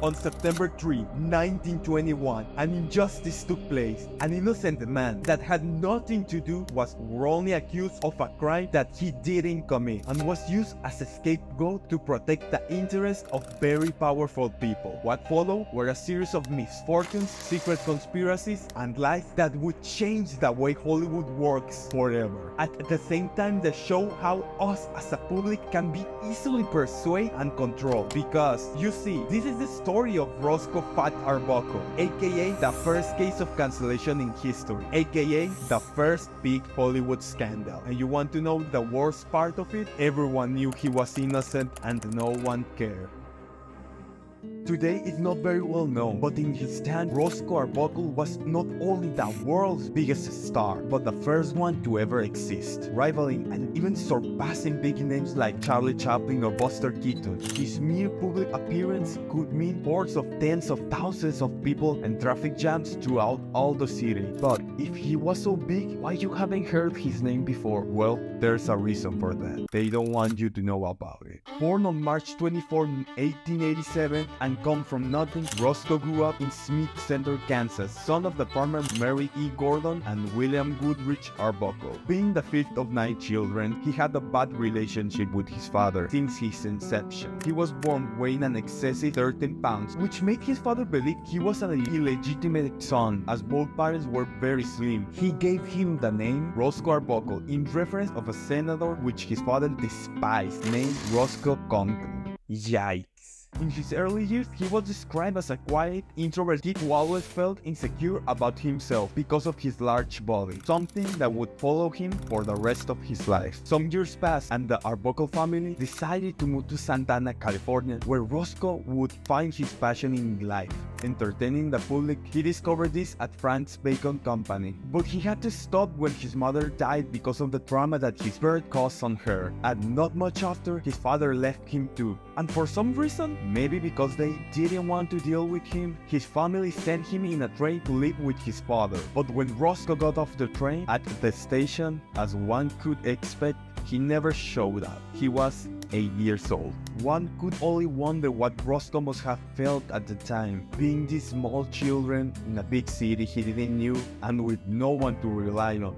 On September 3, 1921, an injustice took place. An innocent man that had nothing to do was wrongly accused of a crime that he didn't commit and was used as a scapegoat to protect the interests of very powerful people. What followed were a series of misfortunes, secret conspiracies, and lies that would change the way Hollywood works forever. At the same time, they show how us as a public can be easily persuaded and controlled. Because, you see, this is the story of Roscoe Arbuckle, aka the first case of cancellation in history, aka the first big Hollywood scandal. And you want to know the worst part of it? Everyone knew he was innocent and no one cared. Today is not very well known, but in his time, Roscoe Arbuckle was not only the world's biggest star, but the first one to ever exist, rivaling and even surpassing big names like Charlie Chaplin or Buster Keaton. His mere public appearance could mean hordes of tens of thousands of people and traffic jams throughout all the city. But if he was so big, why you haven't heard his name before? Well, there's a reason for that. They don't want you to know about it. Born on March 24, 1887, and come from nothing, Roscoe grew up in Smith Center, Kansas, son of the farmer Mary E. Gordon and William Goodrich Arbuckle. Being the fifth of 9 children, he had a bad relationship with his father since his inception. He was born weighing an excessive 13 pounds, which made his father believe he was an illegitimate son, as both parents were very slim. He gave him the name Roscoe Arbuckle in reference of a senator which his father despised, named Roscoe Compton. Yikes. In his early years, he was described as a quiet, introvert kid who always felt insecure about himself because of his large body, something that would follow him for the rest of his life. Some years passed and the Arbuckle family decided to move to Santa Ana, California, where Roscoe would find his passion in life, entertaining the public. He discovered this at Frank's Bacon Company, but he had to stop when his mother died because of the trauma that his birth caused on her, and not much after, his father left him too. And for some reason, maybe because they didn't want to deal with him, his family sent him in a train to live with his father. But when Roscoe got off the train at the station, as one could expect, he never showed up. He was 8 years old. One could only wonder what Roscoe must have felt at the time, being this small children in a big city he didn't know and with no one to rely on.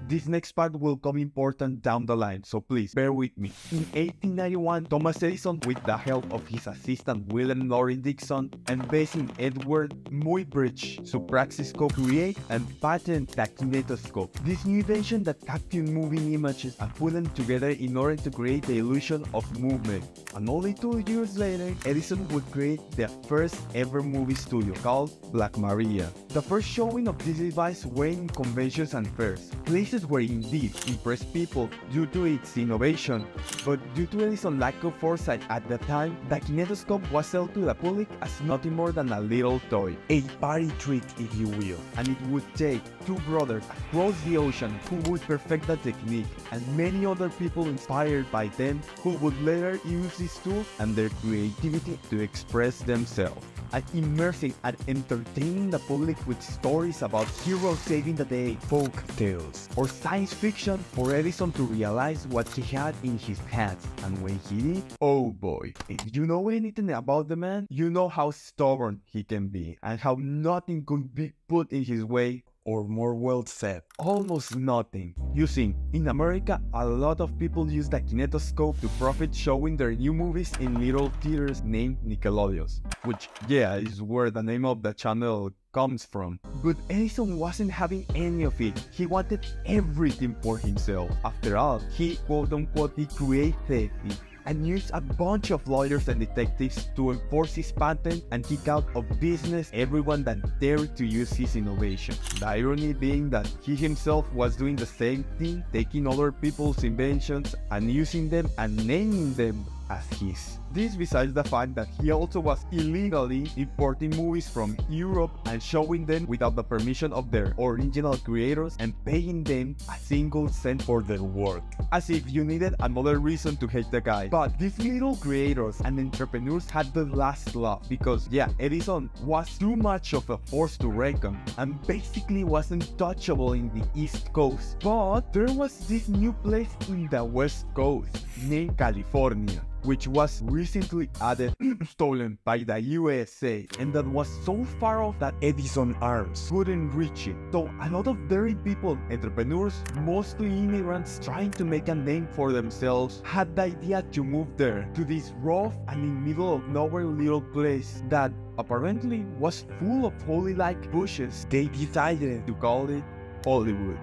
This next part will come important down the line, so please bear with me. In 1891, Thomas Edison, with the help of his assistant William Loring Dixon, and based in Edward Muybridge Supraxiscope, create and patent the kinetoscope. This new invention that captured moving images and put them together in order to create the illusion of movement. And only 2 years later, Edison would create the first ever movie studio called Black Maria. The first showing of this device were in conventions and fairs, places where indeed impressed people due to its innovation, but due to Edison's lack of foresight at the time, the kinetoscope was sold to the public as nothing more than a little toy, a party trick if you will, and it would take 2 brothers across the ocean who would perfect the technique, and many other people inspired by them who would later use this tool and their creativity to express themselves. And immersing and entertaining the public with stories about heroes saving the day, folk tales, or science fiction for Edison to realize what he had in his hands. And when he did, oh boy, if you know anything about the man, you know how stubborn he can be and how nothing could be put in his way, or more well said, almost nothing. You see, in America, a lot of people use the kinetoscope to profit showing their new movies in little theaters named Nickelodeons, which, yeah, is where the name of the channel comes from. But Edison wasn't having any of it. He wanted everything for himself. After all, he quote-unquote, he created it, and used a bunch of lawyers and detectives to enforce his patent and kick out of business everyone that dared to use his innovation. The irony being that he himself was doing the same thing, taking other people's inventions and using them and naming them as his. This besides the fact that he also was illegally importing movies from Europe and showing them without the permission of their original creators and paying them a single cent for their work. As if you needed another reason to hate the guy. But these little creators and entrepreneurs had the last laugh because, yeah, Edison was too much of a force to reckon and basically was untouchable in the East Coast. But there was this new place in the West Coast named California. which was recently added stolen by the USA, and that was so far off that Edison Arms couldn't reach it. So a lot of very people, entrepreneurs, mostly immigrants trying to make a name for themselves, had the idea to move there, to this rough and in middle of nowhere little place that apparently was full of holly-like bushes. They decided to call it Hollywood.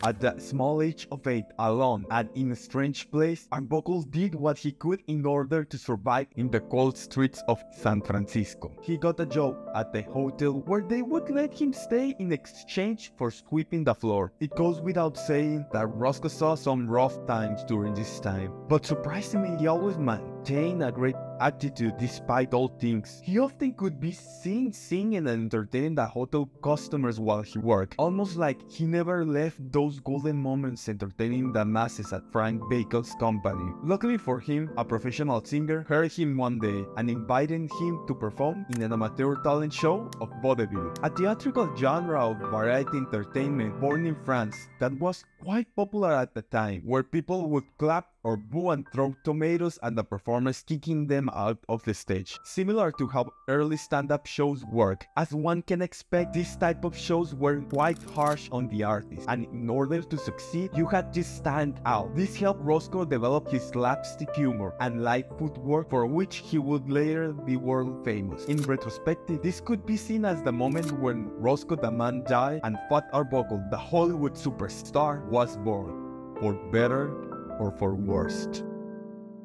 At the small age of 8, alone and in a strange place, Arbuckle did what he could in order to survive in the cold streets of San Francisco. He got a job at the hotel where they would let him stay in exchange for sweeping the floor. It goes without saying that Roscoe saw some rough times during this time, but surprisingly he always maintained a great attitude despite all things. He often could be seen singing and entertaining the hotel customers while he worked, almost like he never left those golden moments entertaining the masses at Frank Bacon's company. Luckily for him, a professional singer heard him one day and invited him to perform in an amateur talent show of vaudeville, a theatrical genre of variety entertainment born in France that was quite popular at the time, where people would clap or boo and throw tomatoes at the performers, kicking them out of the stage. Similar to how early stand-up shows work, as one can expect, this type of shows were quite harsh on the artist, and in order to succeed, you had to stand out. This helped Roscoe develop his slapstick humor and light footwork, for which he would later be world famous. In retrospective, this could be seen as the moment when Roscoe the Man died and Fat Arbuckle, the Hollywood superstar, was born, for better or for worse.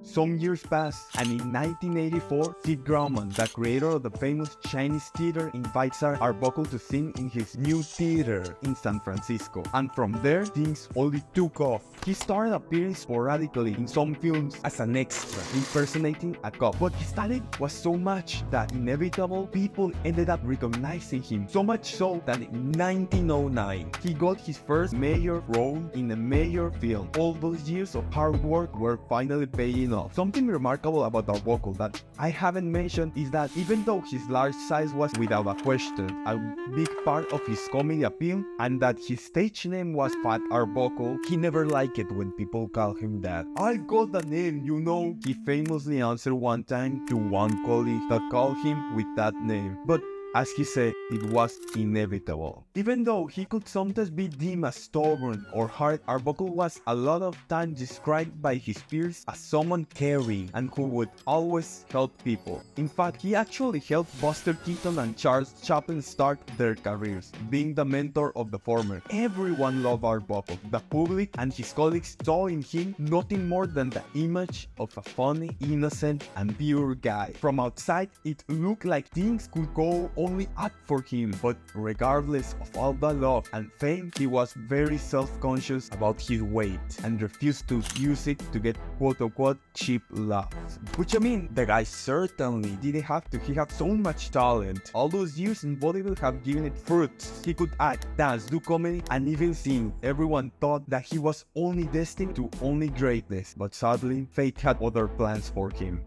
Some years passed, and in 1984, Sid Grauman, the creator of the famous Chinese theater, invites Arbuckle to sing in his new theater in San Francisco. And from there, things only took off. He started appearing sporadically in some films as an extra, impersonating a cop. But his talent was so much that inevitable people ended up recognizing him. So much so that in 1909, he got his first major role in a major film. All those years of hard work were finally paying off. Something remarkable about Arbuckle that I haven't mentioned is that even though his large size was without a question a big part of his comedy appeal, and that his stage name was Fat Arbuckle, he never liked it when people call him that. "I got the name, you know," he famously answered one time to one colleague that called him with that name. But as he said, it was inevitable. Even though he could sometimes be deemed as stubborn or hard, Arbuckle was a lot of times described by his peers as someone caring and who would always help people. In fact, he actually helped Buster Keaton and Charles Chaplin start their careers, being the mentor of the former. Everyone loved Arbuckle. The public and his colleagues saw in him nothing more than the image of a funny, innocent, and pure guy. From outside, it looked like things could go only up for him, but regardless of all the love and fame, he was very self-conscious about his weight and refused to use it to get quote-unquote cheap laughs. Which, I mean, the guy certainly didn't have to. He had so much talent. All those years in vaudeville have given it fruits. He could act, dance, do comedy, and even sing. Everyone thought that he was only destined to only greatness, but sadly, fate had other plans for him.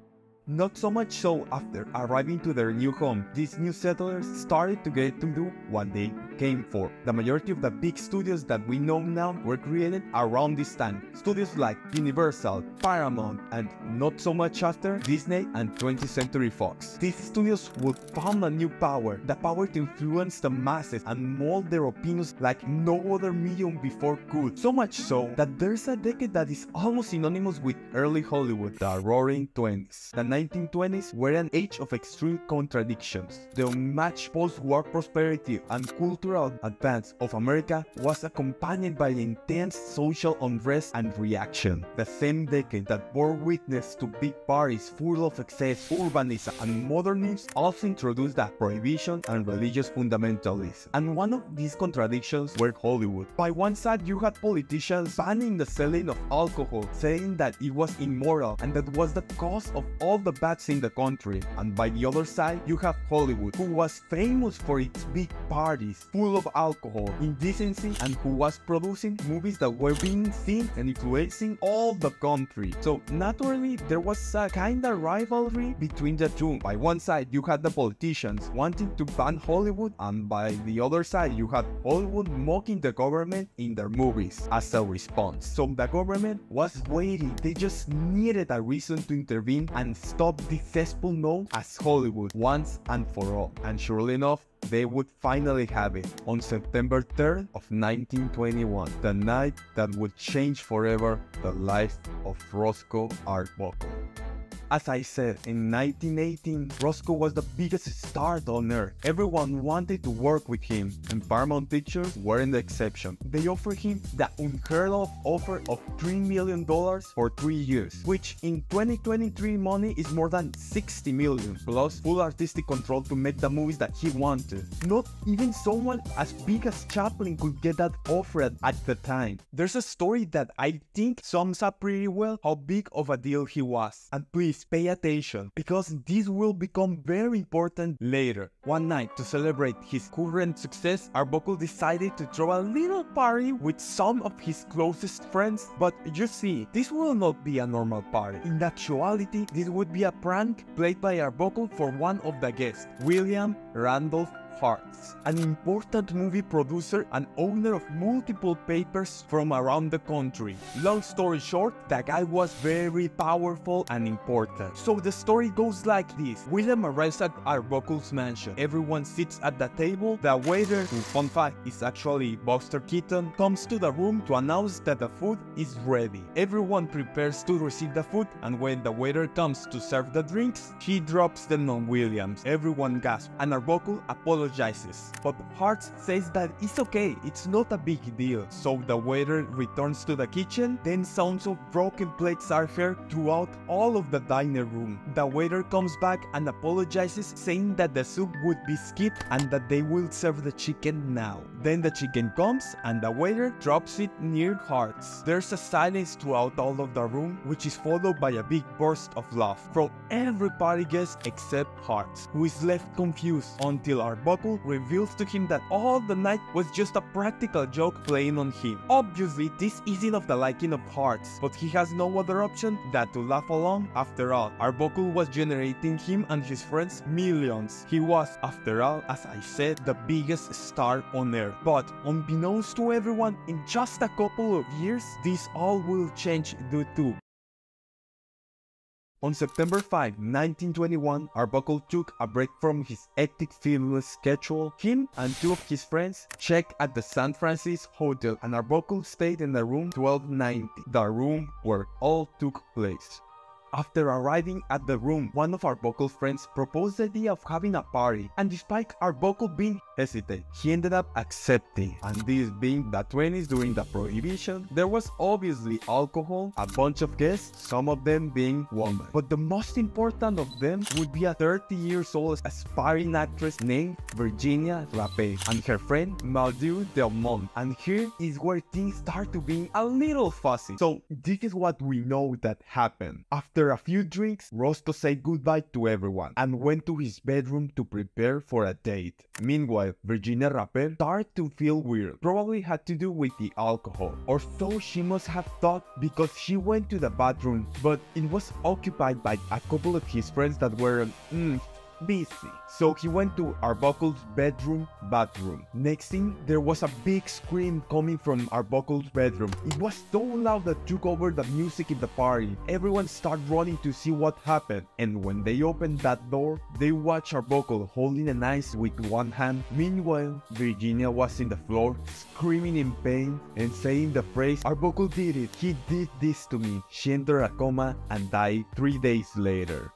Not so much so after arriving to their new home, these new settlers started to get to do what they came for. The majority of the big studios that we know now were created around this time. Studios like Universal, Paramount, and not so much after, Disney and 20th Century Fox. These studios would found a new power, the power to influence the masses and mold their opinions like no other medium before could. So much so that there's a decade that is almost synonymous with early Hollywood, the Roaring Twenties. The 1920s were an age of extreme contradictions. The unmatched post-war prosperity and cultural advance of America was accompanied by intense social unrest and reaction. The same decade that bore witness to big parties full of excess, urbanism, and modernism also introduced the prohibition and religious fundamentalism. And one of these contradictions were Hollywood. By one side, you had politicians banning the selling of alcohol, saying that it was immoral and that was the cause of all the bats in the country, and by the other side you have Hollywood, who was famous for its big parties, full of alcohol, indecency, and who was producing movies that were being seen and influencing all the country. So naturally, there was a kinda rivalry between the two. By one side, you had the politicians wanting to ban Hollywood, and by the other side, you had Hollywood mocking the government in their movies as a response. So the government was waiting. They just needed a reason to intervene and stop this cesspool known as Hollywood once and for all. And surely enough, they would finally have it on September 3rd of 1921, the night that would change forever the life of Roscoe Arbuckle. As I said, in 1918, Roscoe was the biggest star on earth. Everyone wanted to work with him, and Paramount Pictures weren't the exception. They offered him the unheard of offer of $3 million for 3 years, which in 2023 money is more than $60 million, plus full artistic control to make the movies that he wanted. Not even someone as big as Chaplin could get that offer at the time. There's a story that I think sums up pretty well how big of a deal he was. And please pay attention, because this will become very important later. One night, to celebrate his current success, Arbuckle decided to throw a little party with some of his closest friends. But you see, this will not be a normal party. In actuality, this would be a prank played by Arbuckle for one of the guests, William Randolph Hearts, an important movie producer and owner of multiple papers from around the country. Long story short, the guy was very powerful and important. So the story goes like this. William arrives at Arbuckle's mansion. Everyone sits at the table. The waiter, who fun fact is actually Buster Keaton, comes to the room to announce that the food is ready. Everyone prepares to receive the food, and when the waiter comes to serve the drinks, he drops them on Williams. Everyone gasps, and Arbuckle apologizes. But Hart says that it's okay, it's not a big deal. So the waiter returns to the kitchen, then sounds of broken plates are heard throughout all of the diner room. The waiter comes back and apologizes, saying that the soup would be skipped and that they will serve the chicken now. Then the chicken comes and the waiter drops it near Hart's. There's a silence throughout all of the room, which is followed by a big burst of laugh from every party guest except Hart, who is left confused until Arbuckle reveals to him that all the night was just a practical joke playing on him. Obviously, this isn't of the liking of Hearts, but he has no other option than to laugh along. After all, Arbuckle was generating him and his friends millions. He was, after all, as I said, the biggest star on earth. But unbeknownst to everyone, in just a couple of years, this all will change due to on September 5, 1921, Arbuckle took a break from his hectic film schedule. Him and two of his friends checked at the San Francisco Hotel, and Arbuckle stayed in the room 1290, the room where all took place. After arriving at the room, one of Arbuckle's friends proposed the idea of having a party, and despite Arbuckle being hesitant, he ended up accepting. And this being the 20s during the Prohibition, there was obviously alcohol, a bunch of guests, some of them being women. But the most important of them would be a 30 years old aspiring actress named Virginia Rapet and her friend Maldieu Delmont. And here is where things start to be a little fuzzy. So this is what we know that happened. After a few drinks, Roscoe said goodbye to everyone and went to his bedroom to prepare for a date. Meanwhile, Virginia Rapet started to feel weird. Probably had to do with the alcohol, or so she must have thought, because she went to the bathroom, but it was occupied by a couple of his friends that were busy. So he went to Arbuckle's bathroom. Next thing, there was a big scream coming from Arbuckle's bedroom. It was so loud that took over the music in the party. Everyone started running to see what happened, and when they opened that door, they watched Arbuckle holding an ice with one hand. Meanwhile, Virginia was in the floor, screaming in pain and saying the phrase, "Arbuckle did it, he did this to me." She entered a coma and died 3 days later.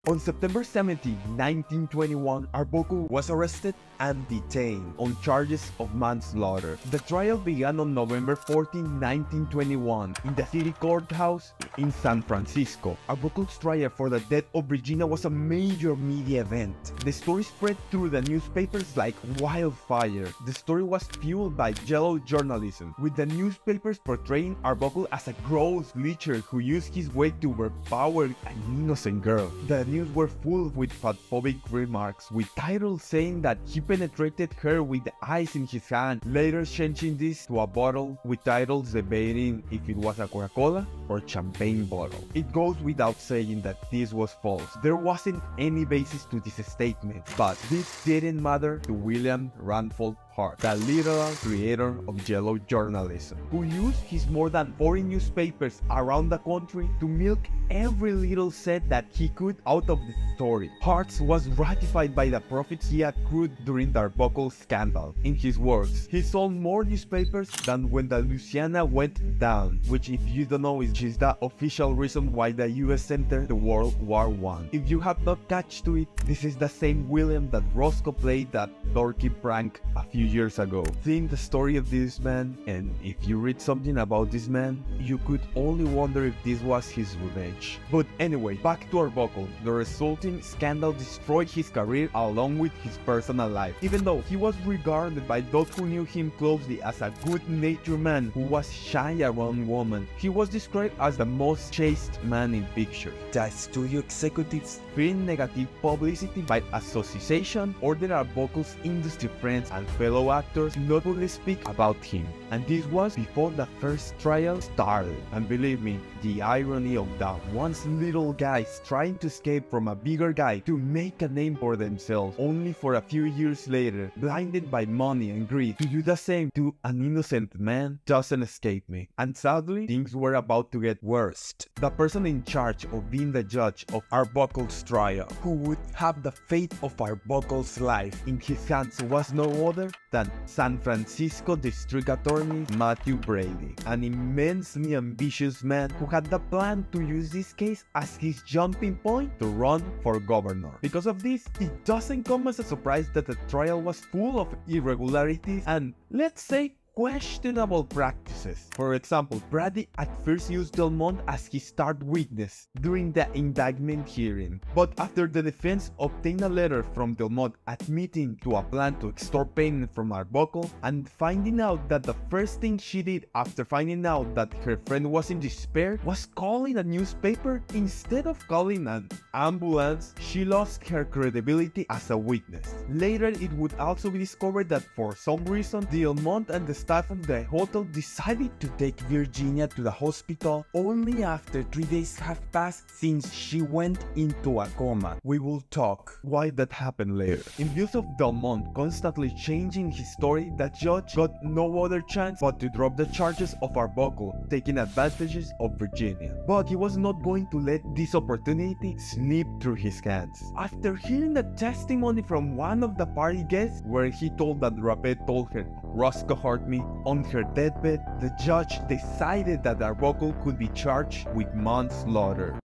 On September 17, 1921, Arbuckle was arrested and detained on charges of manslaughter. The trial began on November 14, 1921, in the city courthouse in San Francisco. Arbuckle's trial for the death of Virginia was a major media event. The story spread through the newspapers like wildfire. The story was fueled by yellow journalism, with the newspapers portraying Arbuckle as a gross lecher who used his weight to overpower an innocent girl. The news were full with fatphobic remarks, with titles saying that he penetrated her with the ice in his hand, later changing this to a bottle with titles debating if it was a Coca-Cola or champagne bottle. It goes without saying that this was false. There wasn't any basis to this statement, but this didn't matter to William Ranford Hart, the literal creator of yellow journalism, who used his more than 40 newspapers around the country to milk every little cent that he could out of the story. Hart was ratified by the profits he accrued during the Arbuckle scandal. In his words, he sold more newspapers than when the Louisiana went down, which, if you don't know, is just the official reason why the US entered the World War I. If you have not catched to it, this is the same William that Roscoe played that dorky prank a few years ago. Seeing the story of this man, and if you read something about this man, you could only wonder if this was his revenge. But anyway, back to Arbuckle. The resulting scandal destroyed his career along with his personal life. Even though he was regarded by those who knew him closely as a good-natured man who was shy around women, he was described as the most chaste man in pictures. The studio executives, fearing negative publicity by association, ordered Arbuckle's industry friends and fellow actors not to speak about him. And this was before the first trial started. And believe me, the irony of that once little guys trying to escape from a bigger guy to make a name for themselves, only for a few years later, blinded by money and greed, to do the same to an innocent man, doesn't escape me. And sadly, things were about to get worse. The person in charge of being the judge of Arbuckle's trial, who would have the fate of Arbuckle's life in his hands, was no other than San Francisco District Attorney Matthew Brady, an immensely ambitious man who had the plan to use this case as his jumping point to run for governor. Because of this, it doesn't come as a surprise that the trial was full of irregularities and, let's say, questionable practices. For example, Brady at first used Delmont as his star witness during the indictment hearing, but after the defense obtained a letter from Delmont admitting to a plan to extort payment from Arbuckle, and finding out that the first thing she did after finding out that her friend was in despair was calling a newspaper instead of calling an ambulance, she lost her credibility as a witness. Later, it would also be discovered that for some reason, Delmont and the staff of the hotel decided to take Virginia to the hospital only after 3 days have passed since she went into a coma. We will talk why that happened later. In view of Delmont constantly changing his story, the judge got no other chance but to drop the charges of Arbuckle, taking advantages of Virginia. But he was not going to let this opportunity slip through his hands. After hearing the testimony from one of the party guests, where he told that Rapet told her, "Roscoe hurt me," on her deathbed, the judge decided that Arbuckle could be charged with manslaughter.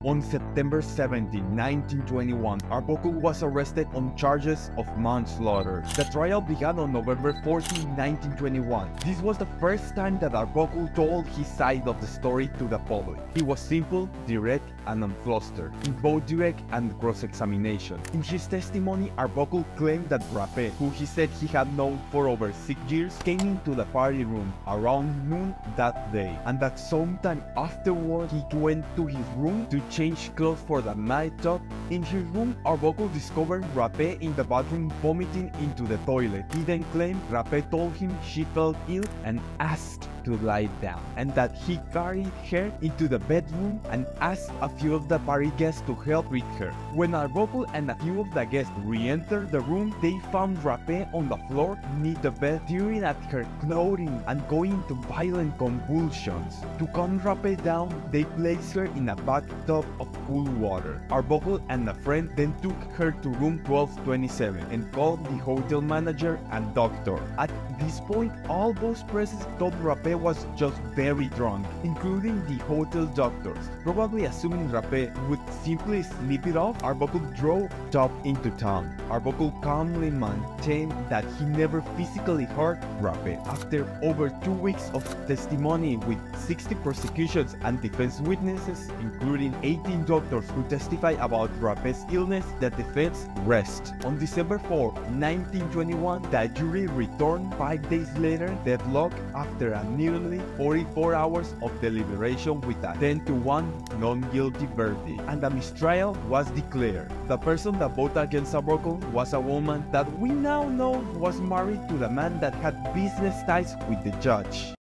On September 17, 1921, Arbuckle was arrested on charges of manslaughter. The trial began on November 14, 1921. This was the first time that Arbuckle told his side of the story to the public. He was simple, direct, and unflustered in both direct and cross-examination. In his testimony, Arbuckle claimed that Rapet, who he said he had known for over 6 years, came into the party room around noon that day, and that sometime afterward he went to his room to change clothes for the night talk. In his room, Arbuckle discovered Rapet in the bathroom vomiting into the toilet. He then claimed Rapet told him she felt ill and asked to lie down, and that he carried her into the bedroom and asked a few of the party guests to help with her. When Arbuckle and a few of the guests re-entered the room, they found Rapet on the floor near the bed, tearing at her clothing and going into violent convulsions. To calm Rapet down, they placed her in a bathtub of cool water. Arbuckle and a friend then took her to room 1227 and called the hotel manager and doctor. At this point, all those present told Rapet Rapé was just very drunk, including the hotel doctors. Probably assuming Rapé would simply sleep it off, Arbuckle drove up into town. Arbuckle calmly maintained that he never physically hurt Rapé. After over 2 weeks of testimony with 60 prosecutions and defense witnesses, including 18 doctors who testify about Rapé's illness, the defense rests. On December 4, 1921, the jury returned 5 days later, deadlocked after a nearly 44 hours of deliberation with a 10-1 non-guilty verdict, and a mistrial was declared. The person that voted against Arbuckle was a woman that we now know was married to the man that had business ties with the judge.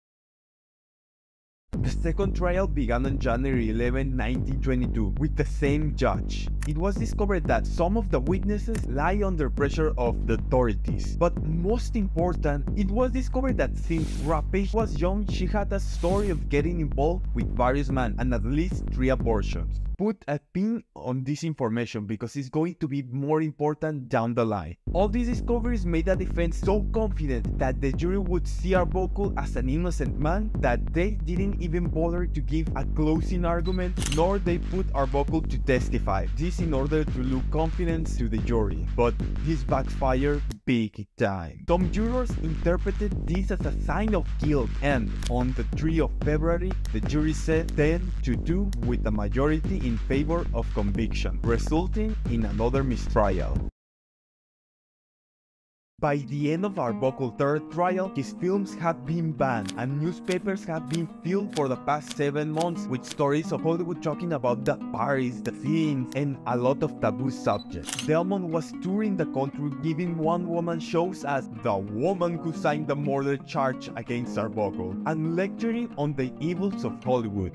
The second trial began on January 11, 1922, with the same judge. It was discovered that some of the witnesses lie under pressure of the authorities. But most important, it was discovered that since Rapé was young, she had a story of getting involved with various men and at least 3 abortions. Put a pin on this information because it's going to be more important down the line. All these discoveries made the defense so confident that the jury would see Arbuckle as an innocent man that they didn't even bother to give a closing argument, nor they put Arbuckle to testify. This in order to look confident to the jury. But this backfired big time. Some jurors interpreted this as a sign of guilt, and on the 3rd of February, the jury said 10-2 with a majority in favor of conviction, resulting in another mistrial. By the end of Arbuckle's third trial, his films had been banned and newspapers have been filled for the past 7 months with stories of Hollywood talking about the parties, the scenes, and a lot of taboo subjects. Delmont was touring the country giving one-woman shows as the woman who signed the murder charge against Arbuckle and lecturing on the evils of Hollywood.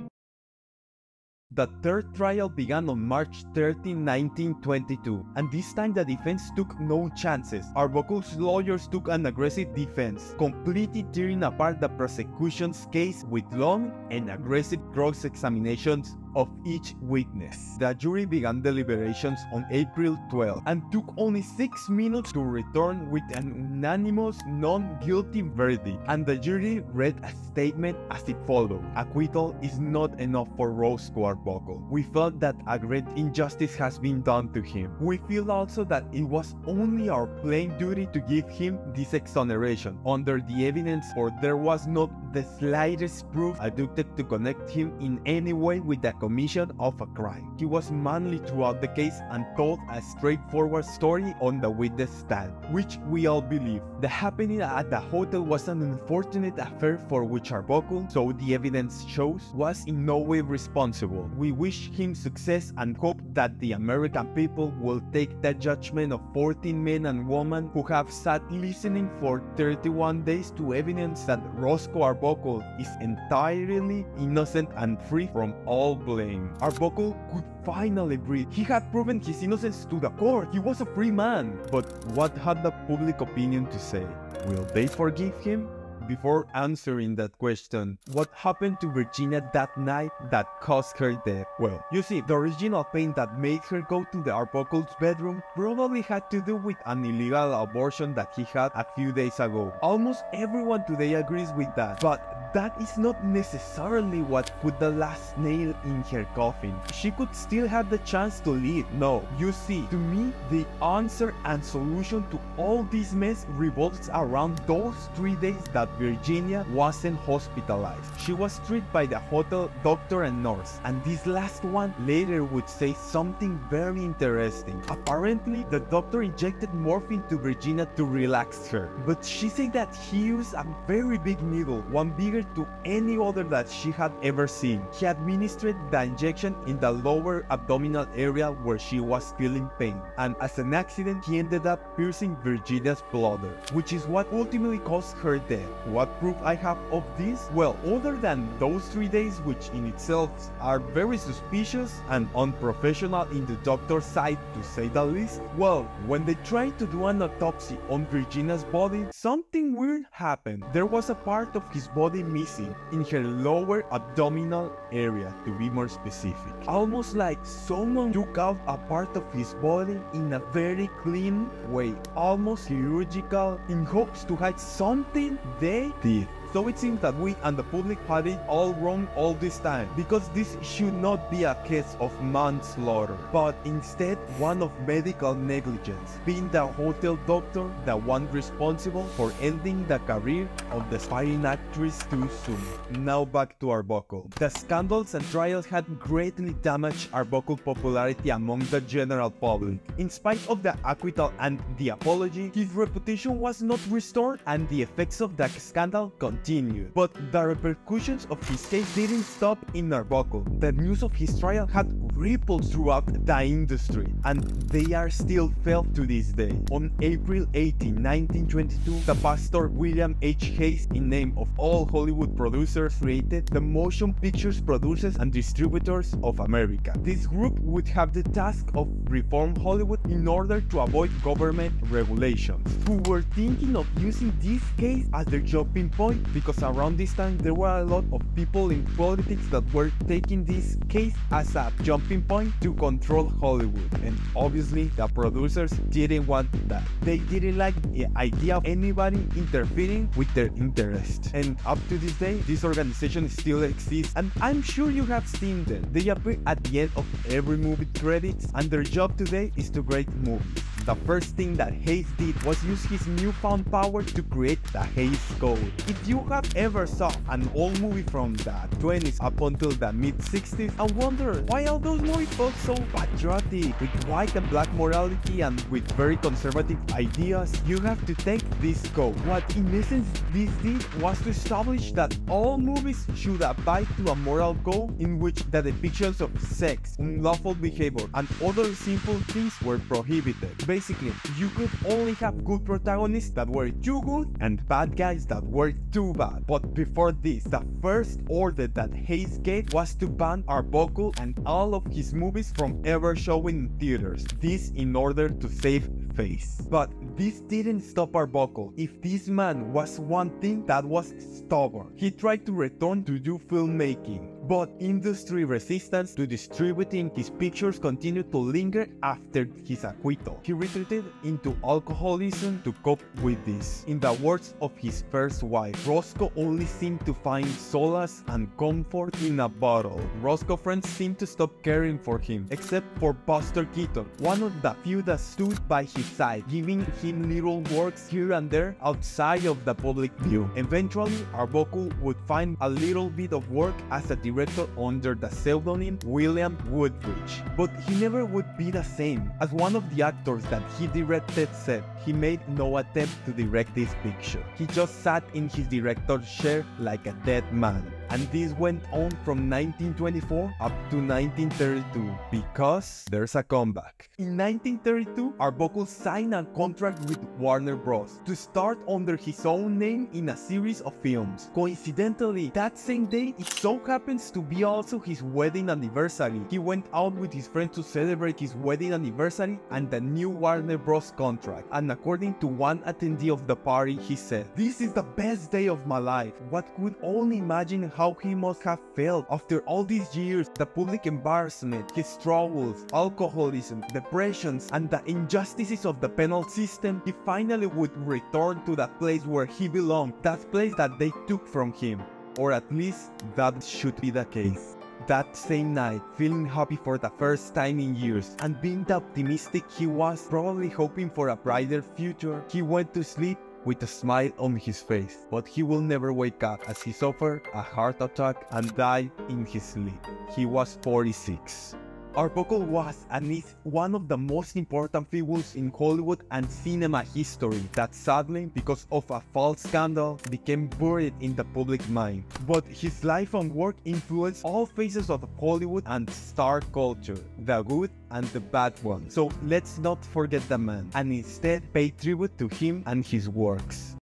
The third trial began on March 13, 1922, and this time the defense took no chances. Arbuckle's lawyers took an aggressive defense, completely tearing apart the prosecution's case with long and aggressive cross-examinations of each witness. The jury began deliberations on April 12 and took only 6 minutes to return with an unanimous non-guilty verdict, and the jury read a statement as it followed: "Acquittal is not enough for Roscoe Arbuckle. We felt that a great injustice has been done to him. We feel also that it was only our plain duty to give him this exoneration under the evidence, for there was not the slightest proof adduced to connect him in any way with the commission of a crime. He was manly throughout the case and told a straightforward story on the witness stand, which we all believe. The happening at the hotel was an unfortunate affair for which Arbuckle, so the evidence shows, was in no way responsible. We wish him success and hope that the American people will take the judgment of 14 men and women who have sat listening for 31 days to evidence that Roscoe Arbuckle is entirely innocent and free from all blame." Arbuckle could finally breathe. He had proven his innocence to the court. He was a free man. But what had the public opinion to say? Will they forgive him? Before answering that question, what happened to Virginia that night that caused her death? Well, you see, the original pain that made her go to the Arbuckle's bedroom probably had to do with an illegal abortion that he had a few days ago. Almost everyone today agrees with that, but that is not necessarily what put the last nail in her coffin. She could still have the chance to live. No, you see, to me, the answer and solution to all this mess revolves around those 3 days that Virginia wasn't hospitalized. She was treated by the hotel doctor and nurse, and this last one later would say something very interesting. Apparently, the doctor injected morphine to Virginia to relax her, but she said that he used a very big needle, one bigger to any other that she had ever seen. He administered the injection in the lower abdominal area where she was feeling pain, and as an accident, he ended up piercing Virginia's bladder, which is what ultimately caused her death. What proof I have of this? Well, other than those 3 days, which in itself are very suspicious and unprofessional in the doctor's side to say the least, well, when they tried to do an autopsy on Virginia's body, something weird happened. There was a part of his body missing, in her lower abdominal area to be more specific. Almost like someone took out a part of his body in a very clean way, almost chirurgical, in hopes to hide something they did. So it seems that we and the public had it all wrong all this time, because this should not be a case of manslaughter, but instead one of medical negligence, being the hotel doctor the one responsible for ending the career of the aspiring actress too soon. Now back to Arbuckle. The scandals and trials had greatly damaged Arbuckle's popularity among the general public. In spite of the acquittal and the apology, his reputation was not restored and the effects of the scandal continued. But the repercussions of his case didn't stop in Arbuckle. The news of his trial had rippled throughout the industry, and they are still felt to this day. On April 18, 1922, the pastor William H. Hayes, in name of all Hollywood producers, created the Motion Pictures Producers and Distributors of America. This group would have the task of reform Hollywood in order to avoid government regulations, who were thinking of using this case as their jumping point, because around this time there were a lot of people in politics that were taking this case as a jumping point to control Hollywood, and obviously the producers didn't want that. They didn't like the idea of anybody interfering with their interest. And up to this day, this organization still exists, and I'm sure you have seen them. They appear at the end of every movie credits, and their job today is to create movies. The first thing that Hayes did was use his newfound power to create the Hayes Code. If you have ever saw an old movie from the 20s up until the mid-60s and wonder why all those movies felt so patriotic, with white and black morality and with very conservative ideas, you have to take this code. What in essence this did was to establish that all movies should abide to a moral code in which the depictions of sex, unlawful behavior, and other sinful things were prohibited. Basically, you could only have good protagonists that were too good and bad guys that were too bad. But before this, the first order that Hayes gave was to ban Arbuckle and all of his movies from ever showing in theaters. This in order to save face. But this didn't stop Arbuckle. If this man was one thing, that was stubborn. He tried to return to do filmmaking, but industry resistance to distributing his pictures continued to linger after his acquittal. He retreated into alcoholism to cope with this. In the words of his first wife, Roscoe only seemed to find solace and comfort in a bottle. Roscoe's friends seemed to stop caring for him, except for Buster Keaton, one of the few that stood by his side, giving him little works here and there outside of the public view. Eventually, Arbuckle would find a little bit of work as a director under the pseudonym William Woodbridge, but he never would be the same. As one of the actors that he directed said, he made no attempt to direct this picture. He just sat in his director's chair like a dead man. And this went on from 1924 up to 1932, because there's a comeback. In 1932, Arbuckle signed a contract with Warner Bros. To start under his own name in a series of films. Coincidentally, that same day, it so happens to be also his wedding anniversary. He went out with his friends to celebrate his wedding anniversary and the new Warner Bros. Contract. And according to one attendee of the party, he said, "This is the best day of my life." What could only imagine how he must have felt after all these years, the public embarrassment, his struggles, alcoholism, depressions, and the injustices of the penal system. He finally would return to that place where he belonged, that place that they took from him. Or at least that should be the case. That same night, feeling happy for the first time in years, and being the optimistic he was, probably hoping for a brighter future, he went to sleep with a smile on his face. But he will never wake up, as he suffered a heart attack and died in his sleep. He was 46. Arbuckle was and is one of the most important figures in Hollywood and cinema history that sadly, because of a false scandal, became buried in the public mind. But his life and work influenced all phases of Hollywood and star culture, the good and the bad ones. So let's not forget the man, and instead pay tribute to him and his works.